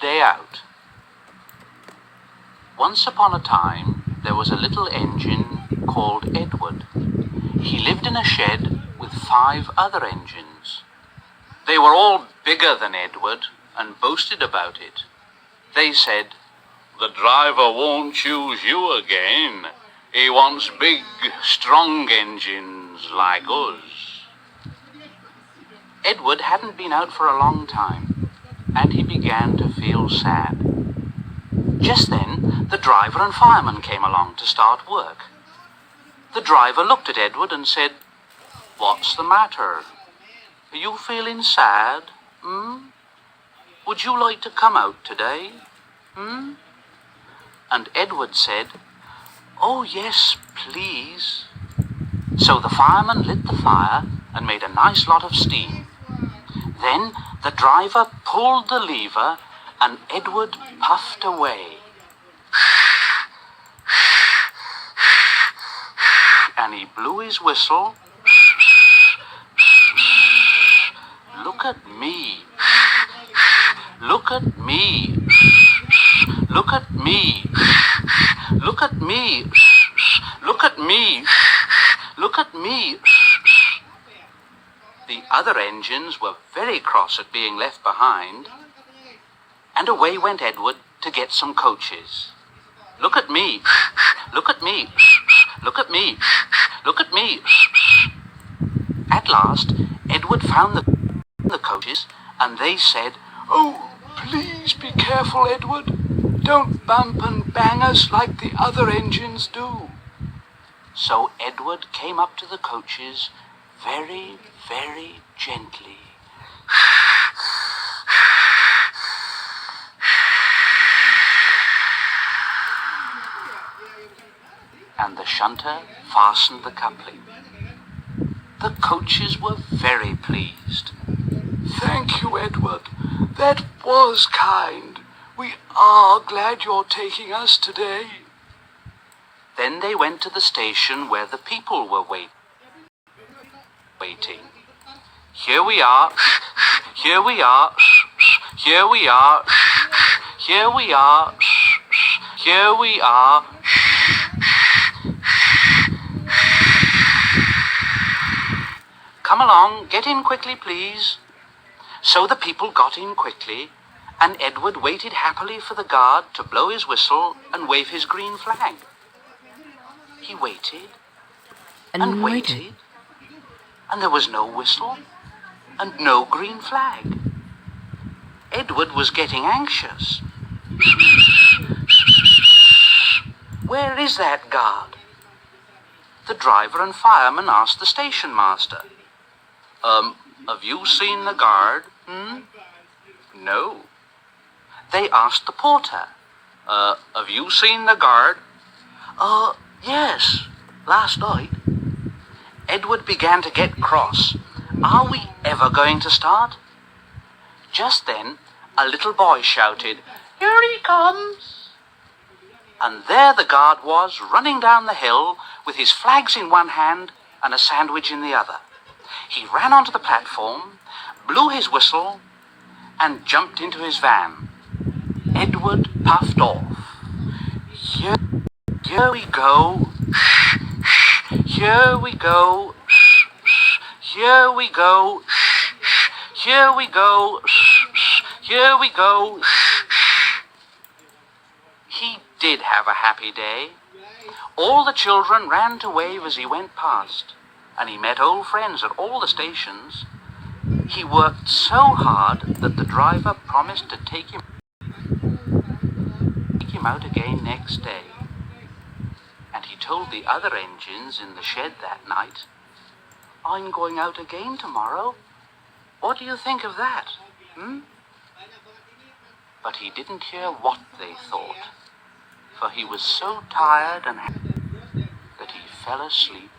day out. Once upon a time, there was a little engine called Edward. He lived in a shed with 5 other engines. They were all bigger than Edward and boasted about it. They said, "The driver won't choose you again. He wants big, strong engines like us." Edward hadn't been out for a long time, and he began to feel sad. Just then, the driver and fireman came along to start work. The driver looked at Edward and said, "What's the matter? Are you feeling sad? Would you like to come out today? And Edward said, "Oh yes, please." So the fireman lit the fire and made a nice lot of steam. Then the driver pulled the lever and Edward puffed away. And he blew his whistle. "Look at me. Look at me. Look at me. Look at me. Look at me. Look at me." The other engines were very cross at being left behind, and away went Edward to get some coaches. "Look at me. Look at me. Look at me. Look at me." At last, Edward found the coaches, and they said, "Oh, please be careful, Edward. Don't bump and bang us like the other engines do." So Edward came up to the coaches very, very gently. And the shunter fastened the coupling. The coaches were very pleased. "Thank you, Edward. That was kind. We are glad you're taking us today." Then they went to the station where the people were waiting. "Here we are. Here we are. Here we are. Here we are. Here we are." "Come along, get in quickly, please." So the people got in quickly, and Edward waited happily for the guard to blow his whistle and wave his green flag. He waited and waited, and there was no whistle and no green flag. Edward was getting anxious. "Where is that guard?" The driver and fireman asked the station master. Have you seen the guard?" "No." They asked the porter. Have you seen the guard?" Yes, last night." Edward began to get cross. Are we ever going to start? Just then, a little boy shouted, "Here he comes!" And there the guard was, running down the hill with his flags in one hand and a sandwich in the other. He ran onto the platform, blew his whistle, and jumped into his van. Edward puffed off. Here we go. Here we go. Here we go. Here we go. Here we go. He did have a happy day. All the children ran to wave as he went past, and he met old friends at all the stations. He worked so hard that the driver promised to take him out again next day. And he told the other engines in the shed that night, "I'm going out again tomorrow. What do you think of that? But he didn't hear what they thought, for he was so tired and happy that he fell asleep